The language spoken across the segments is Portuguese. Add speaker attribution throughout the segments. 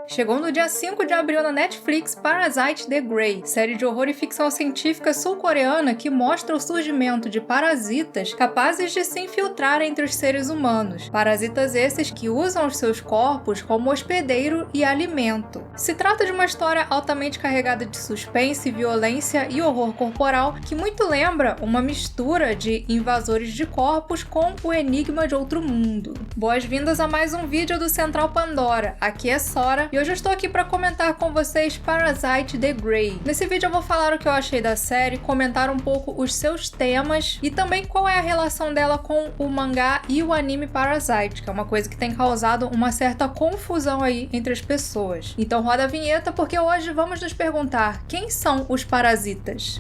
Speaker 1: Chegou no dia 5 de abril na Netflix Parasite The Grey, série de horror e ficção científica sul-coreana que mostra o surgimento de parasitas capazes de se infiltrar entre os seres humanos. Parasitas esses que usam os seus corpos como hospedeiro e alimento. Se trata de uma história altamente carregada de suspense, violência e horror corporal que muito lembra uma mistura de Invasores de Corpos com O Enigma de Outro Mundo. Boas-vindas a mais um vídeo do Central Pandora. Aqui é Sora e hoje eu estou aqui para comentar com vocês Parasite The Grey. Nesse vídeo eu vou falar o que eu achei da série, comentar um pouco os seus temas e também qual é a relação dela com o mangá e o anime Parasite, que é uma coisa que tem causado uma certa confusão aí entre as pessoas. Então roda a vinheta porque hoje vamos nos perguntar quem são os parasitas.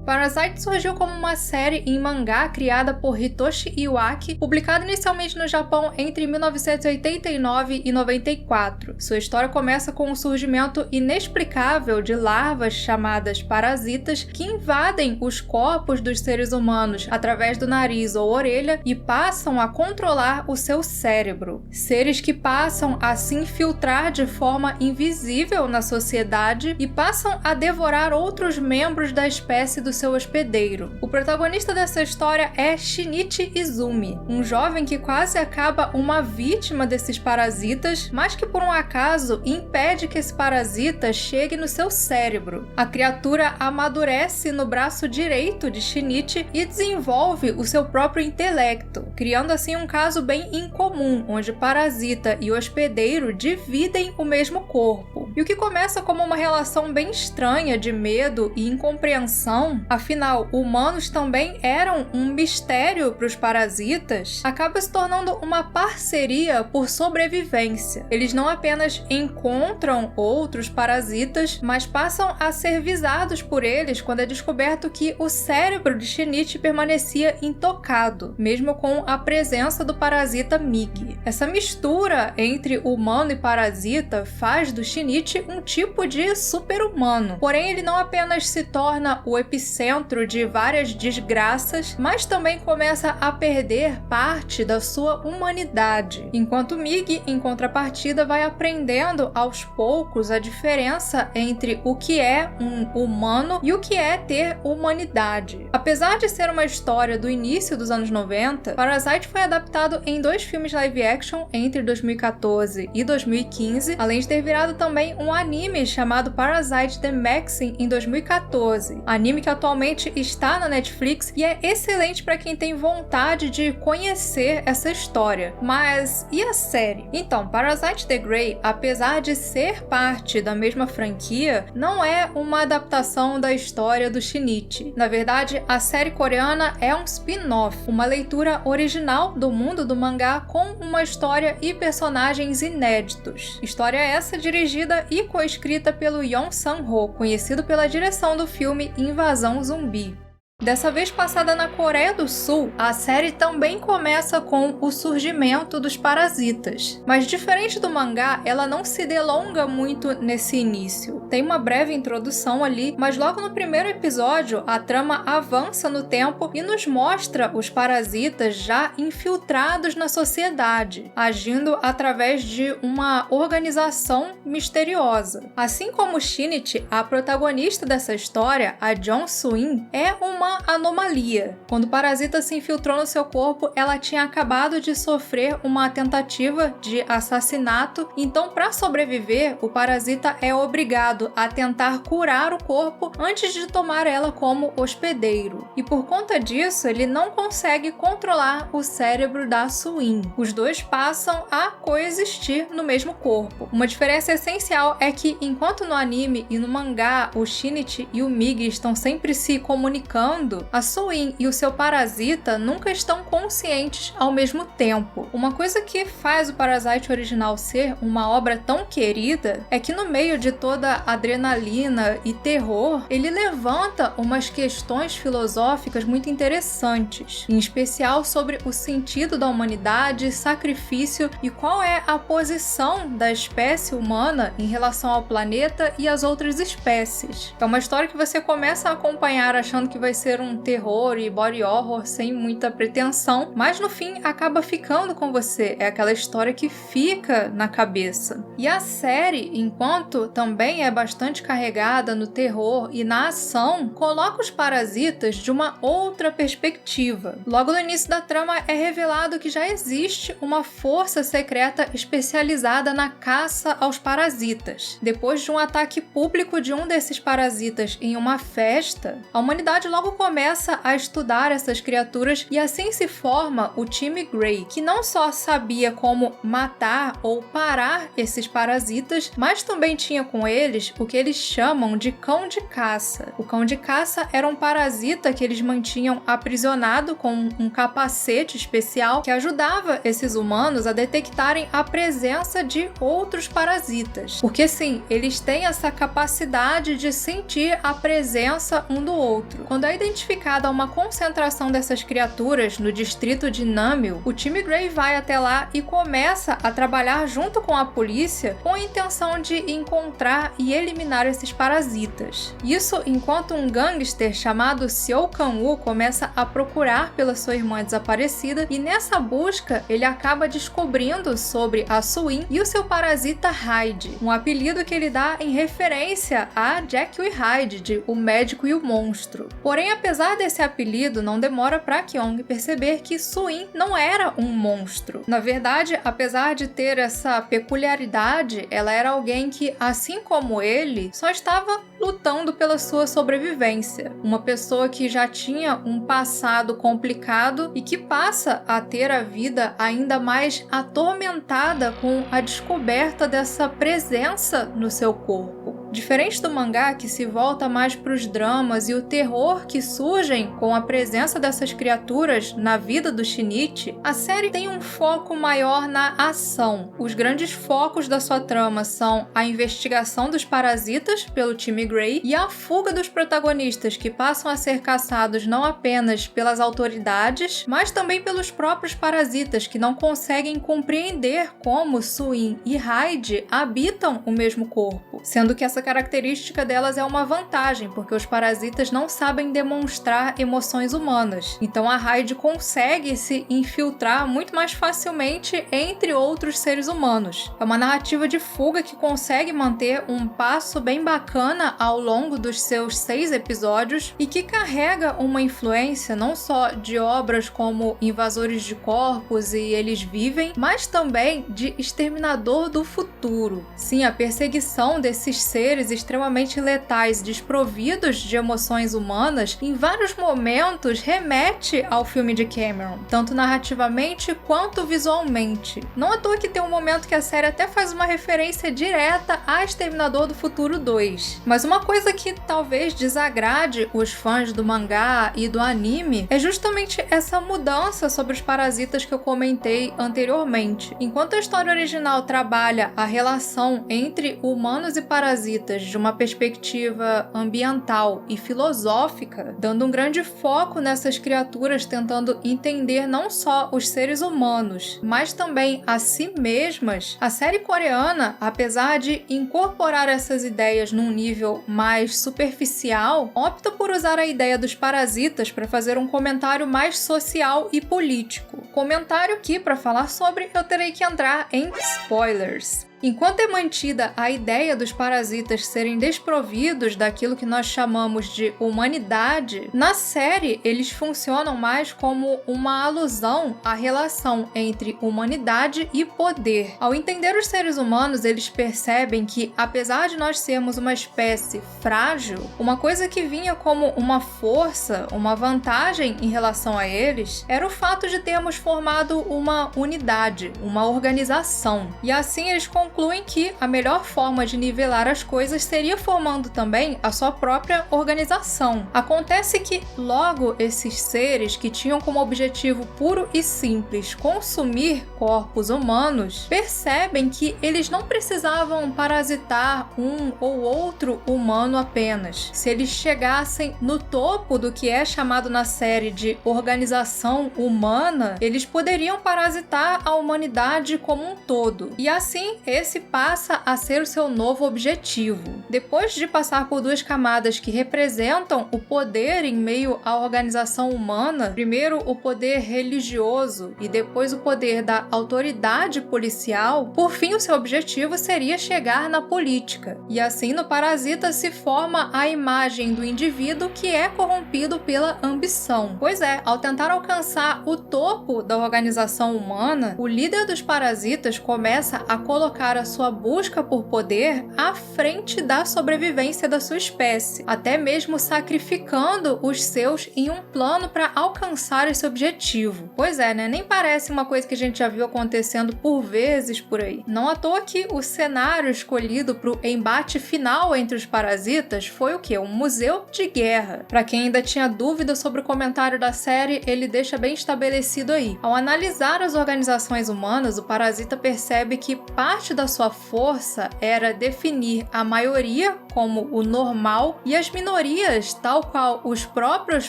Speaker 1: Parasite surgiu como uma série em mangá criada por Hitoshi Iwaki, publicada inicialmente no Japão entre 1989 e 94. Sua história começa com o surgimento inexplicável de larvas chamadas parasitas que invadem os corpos dos seres humanos através do nariz ou orelha e passam a controlar o seu cérebro. Seres que passam a se infiltrar de forma invisível na sociedade e passam a devorar outros membros da espécie do seu hospedeiro. O protagonista dessa história é Shinichi Izumi, um jovem que quase acaba uma vítima desses parasitas, mas que por um acaso impede que esse parasita chegue no seu cérebro. A criatura amadurece no braço direito de Shinichi e desenvolve o seu próprio intelecto, criando assim um caso bem incomum, onde parasita e hospedeiro dividem o mesmo corpo. E o que começa como uma relação bem estranha de medo e incompreensão, afinal, humanos também eram um mistério para os parasitas, acaba se tornando uma parceria por sobrevivência. Eles não apenas encontram outros parasitas, mas passam a ser visados por eles quando é descoberto que o cérebro de Shinichi permanecia intocado, mesmo com a presença do parasita Mig. Essa mistura entre humano e parasita faz do Shinichi um tipo de super-humano. Porém, ele não apenas se torna o epicentro de várias desgraças, mas também começa a perder parte da sua humanidade, enquanto Mig, em contrapartida, vai aprendendo aos poucos a diferença entre o que é um humano e o que é ter humanidade. Apesar de ser uma história do início dos anos 90, Parasite foi adaptado em 2 filmes live action entre 2014 e 2015, além de ter virado também um anime chamado Parasite The Maxim em 2014, anime que atualmente está na Netflix e é excelente para quem tem vontade de conhecer essa história. Mas e a série? Então, Parasite The Grey, apesar de ser parte da mesma franquia, não é uma adaptação da história do Shinichi. Na verdade, a série coreana é um spin-off, uma leitura original do mundo do mangá com uma história e personagens inéditos. História essa dirigida e coescrita pelo Yeon Sang-ho, conhecido pela direção do filme Invasão Zumbi. Dessa vez passada na Coreia do Sul, a série também começa com o surgimento dos parasitas. Mas diferente do mangá, ela não se delonga muito nesse início. Tem uma breve introdução ali, mas logo no primeiro episódio, a trama avança no tempo e nos mostra os parasitas já infiltrados na sociedade, agindo através de uma organização misteriosa. Assim como Shinichi, a protagonista dessa história, a Jong Soo-in, é uma anomalia. Quando o parasita se infiltrou no seu corpo, ela tinha acabado de sofrer uma tentativa de assassinato, então para sobreviver, o parasita é obrigado a tentar curar o corpo antes de tomar ela como hospedeiro. E por conta disso, ele não consegue controlar o cérebro da Soo-in. Os dois passam a coexistir no mesmo corpo. Uma diferença essencial é que, enquanto no anime e no mangá o Shinichi e o Mig estão sempre se comunicando, a Soo-in e o seu parasita nunca estão conscientes ao mesmo tempo. Uma coisa que faz o Parasite original ser uma obra tão querida é que no meio de toda adrenalina e terror, ele levanta umas questões filosóficas muito interessantes, em especial sobre o sentido da humanidade, sacrifício e qual é a posição da espécie humana em relação ao planeta e às outras espécies. É uma história que você começa a acompanhar achando que vai ser ser um terror e body horror sem muita pretensão, mas no fim acaba ficando com você. É aquela história que fica na cabeça. E a série, enquanto também é bastante carregada no terror e na ação, coloca os parasitas de uma outra perspectiva. Logo no início da trama é revelado que já existe uma força secreta especializada na caça aos parasitas. Depois de um ataque público de um desses parasitas em uma festa, a humanidade logo começa a estudar essas criaturas e assim se forma o time Grey, que não só sabia como matar ou parar esses parasitas, mas também tinha com eles o que eles chamam de cão de caça. O cão de caça era um parasita que eles mantinham aprisionado com um capacete especial que ajudava esses humanos a detectarem a presença de outros parasitas. Porque sim, eles têm essa capacidade de sentir a presença um do outro. Quando é identificada uma concentração dessas criaturas no distrito de Namil, o time Grey vai até lá e começa a trabalhar junto com a polícia com a intenção de encontrar e eliminar esses parasitas. Isso enquanto um gangster chamado Seo Kang-woo começa a procurar pela sua irmã desaparecida e nessa busca ele acaba descobrindo sobre a Suin e o seu parasita Hyde, um apelido que ele dá em referência a Jekyll e Hyde, de O Médico e o Monstro. Porém, apesar desse apelido, não demora para Kyung perceber que Suin não era um monstro. Na verdade, apesar de ter essa peculiaridade, ela era alguém que, assim como ele, só estava lutando pela sua sobrevivência. Uma pessoa que já tinha um passado complicado e que passa a ter a vida ainda mais atormentada com a descoberta dessa presença no seu corpo. Diferente do mangá, que se volta mais para os dramas e o terror que surgem com a presença dessas criaturas na vida do Shinichi, a série tem um foco maior na ação. Os grandes focos da sua trama são a investigação dos parasitas pelo time Grey e a fuga dos protagonistas, que passam a ser caçados não apenas pelas autoridades, mas também pelos próprios parasitas, que não conseguem compreender como Suin e Hyde habitam o mesmo corpo, sendo que essa característica delas é uma vantagem, porque os parasitas não sabem demonstrar emoções humanas. Então a Hyde consegue se infiltrar muito mais facilmente entre outros seres humanos. É uma narrativa de fuga que consegue manter um passo bem bacana ao longo dos seus 6 episódios e que carrega uma influência não só de obras como Invasores de Corpos e Eles Vivem, mas também de Exterminador do Futuro. Sim, a perseguição desses seres extremamente letais, desprovidos de emoções humanas, em vários momentos remete ao filme de Cameron, tanto narrativamente quanto visualmente. Não à toa que tem um momento que a série até faz uma referência direta a Exterminador do Futuro 2. Mas uma coisa que talvez desagrade os fãs do mangá e do anime é justamente essa mudança sobre os parasitas que eu comentei anteriormente. Enquanto a história original trabalha a relação entre humanos e parasitas de uma perspectiva ambiental e filosófica, dando um grande foco nessas criaturas tentando entender não só os seres humanos, mas também a si mesmas, a série coreana, apesar de incorporar essas ideias num nível mais superficial, opta por usar a ideia dos parasitas para fazer um comentário mais social e político. Comentário que, para falar sobre, eu terei que entrar em spoilers. Enquanto é mantida a ideia dos parasitas serem desprovidos daquilo que nós chamamos de humanidade, na série eles funcionam mais como uma alusão à relação entre humanidade e poder. Ao entender os seres humanos, eles percebem que, apesar de nós sermos uma espécie frágil, uma coisa que vinha como uma força, uma vantagem em relação a eles, era o fato de termos formado uma unidade, uma organização. E assim eles concluem que a melhor forma de nivelar as coisas seria formando também a sua própria organização. Acontece que logo esses seres que tinham como objetivo puro e simples consumir corpos humanos, percebem que eles não precisavam parasitar um ou outro humano apenas. Se eles chegassem no topo do que é chamado na série de organização humana, eles poderiam parasitar a humanidade como um todo. E assim, esse passa a ser o seu novo objetivo. Depois de passar por duas camadas que representam o poder em meio à organização humana, primeiro o poder religioso e depois o poder da autoridade policial, por fim o seu objetivo seria chegar na política. E assim no Parasita se forma a imagem do indivíduo que é corrompido pela ambição. Pois é, ao tentar alcançar o topo da organização humana, o líder dos parasitas começa a colocar a sua busca por poder à frente da sobrevivência da sua espécie, até mesmo sacrificando os seus em um plano para alcançar esse objetivo. Pois é, né? Nem parece uma coisa que a gente já viu acontecendo por vezes por aí. Não à toa que o cenário escolhido para o embate final entre os parasitas foi o quê? Um museu de guerra. Para quem ainda tinha dúvida sobre o comentário da série, ele deixa bem estabelecido aí. Ao analisar as organizações humanas, o parasita percebe que parte da sua força era definir a maioria como o normal e as minorias, tal qual os próprios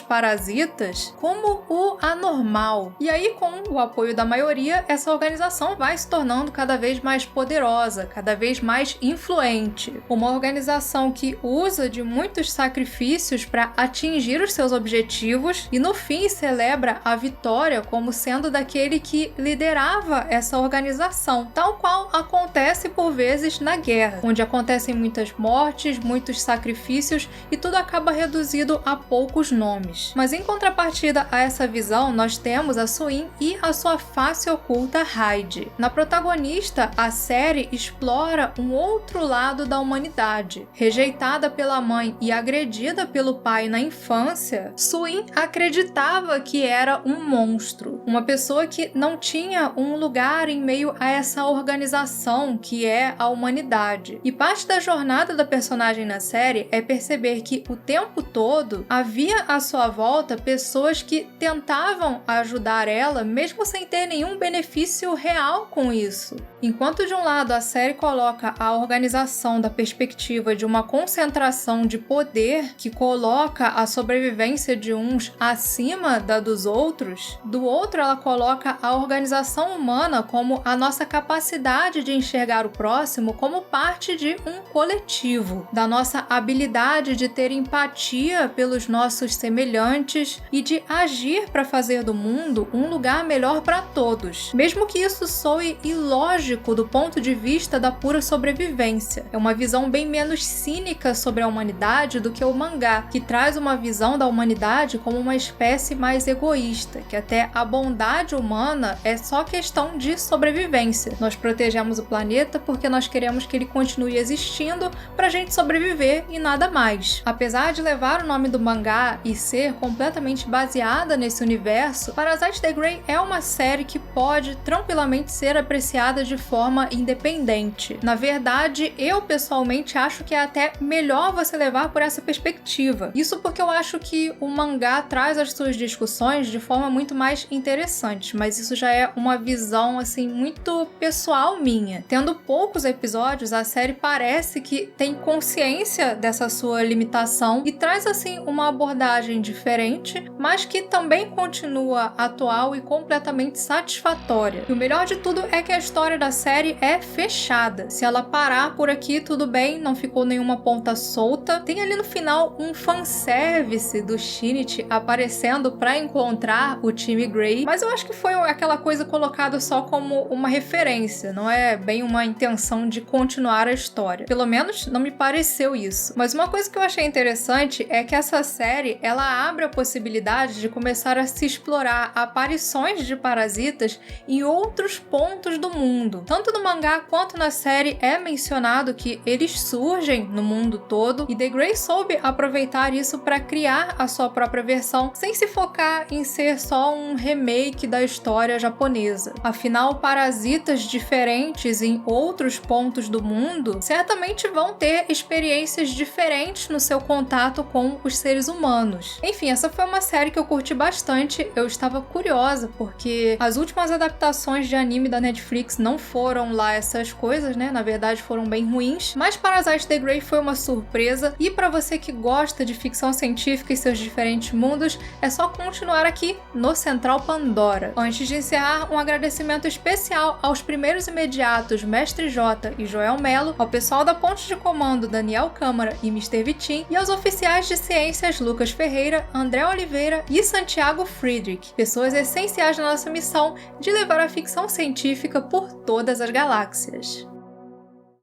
Speaker 1: parasitas, como o anormal. E aí, com o apoio da maioria, essa organização vai se tornando cada vez mais poderosa, cada vez mais influente. Uma organização que usa de muitos sacrifícios para atingir os seus objetivos e, no fim, celebra a vitória como sendo daquele que liderava essa organização, tal qual acontece por vezes na guerra, onde acontecem muitas mortes, muitos sacrifícios e tudo acaba reduzido a poucos nomes. Mas em contrapartida a essa visão, nós temos a Suin e a sua face oculta Hyde. Na protagonista, a série explora um outro lado da humanidade. Rejeitada pela mãe e agredida pelo pai na infância, Suin acreditava que era um monstro, uma pessoa que não tinha um lugar em meio a essa organização que é a humanidade. E parte da jornada da personagem na série é perceber que o tempo todo havia à sua volta pessoas que tentavam ajudar ela, mesmo sem ter nenhum benefício real com isso. Enquanto de um lado a série coloca a organização da perspectiva de uma concentração de poder que coloca a sobrevivência de uns acima da dos outros, do outro ela coloca a organização humana como a nossa capacidade de enxergar o próximo como parte de um coletivo, da nossa habilidade de ter empatia pelos nossos semelhantes e de agir para fazer do mundo um lugar melhor para todos, mesmo que isso soe ilógico do ponto de vista da pura sobrevivência. É uma visão bem menos cínica sobre a humanidade do que o mangá, que traz uma visão da humanidade como uma espécie mais egoísta, que até a bondade humana é só questão de sobrevivência. Nós protegemos o planeta porque nós queremos que ele continue existindo pra gente sobreviver e nada mais. Apesar de levar o nome do mangá e ser completamente baseada nesse universo, Parasite the Grey é uma série que pode tranquilamente ser apreciada de forma independente. Na verdade, eu pessoalmente acho que é até melhor você levar por essa perspectiva. Isso porque eu acho que o mangá traz as suas discussões de forma muito mais interessante, mas isso já é uma visão assim muito pessoal minha. Tendo poucos episódios, a série parece que tem consciência dessa sua limitação e traz assim uma abordagem diferente, mas que também continua atual e completamente satisfatória. E o melhor de tudo é que a história da série é fechada. Se ela parar por aqui, tudo bem, não ficou nenhuma ponta solta. Tem ali no final um fanservice do Shinichi aparecendo para encontrar o time Grey, mas eu acho que foi aquela coisa colocada só como uma referência, não é bem uma intenção de continuar a história. Pelo menos não me pareceu isso. Mas uma coisa que eu achei interessante é que essa série, ela abre a possibilidade de começar a se explorar aparições de parasitas em outros pontos do mundo. Tanto no mangá quanto na série é mencionado que eles surgem no mundo todo e The Grey soube aproveitar isso para criar a sua própria versão, sem se focar em ser só um remake da história japonesa. Afinal, parasitas diferentes em outros pontos do mundo certamente vão ter experiências diferentes no seu contato com os seres humanos. Enfim, essa foi uma série que eu curti bastante. Eu estava curiosa porque as últimas adaptações de anime da Netflix não foram lá essas coisas, né? Na verdade, foram bem ruins. Mas Parasite the Grey foi uma surpresa. E para você que gosta de ficção científica e seus diferentes mundos, é só continuar aqui no Central Pandora. Antes de encerrar, um agradecimento especial aos primeiros imediatos pilotos Mestre J e Joel Mello, ao pessoal da ponte de comando Daniel Câmara e Mr. Vitim, e aos oficiais de ciências Lucas Ferreira, André Oliveira e Santiago Friedrich, pessoas essenciais na nossa missão de levar a ficção científica por todas as galáxias.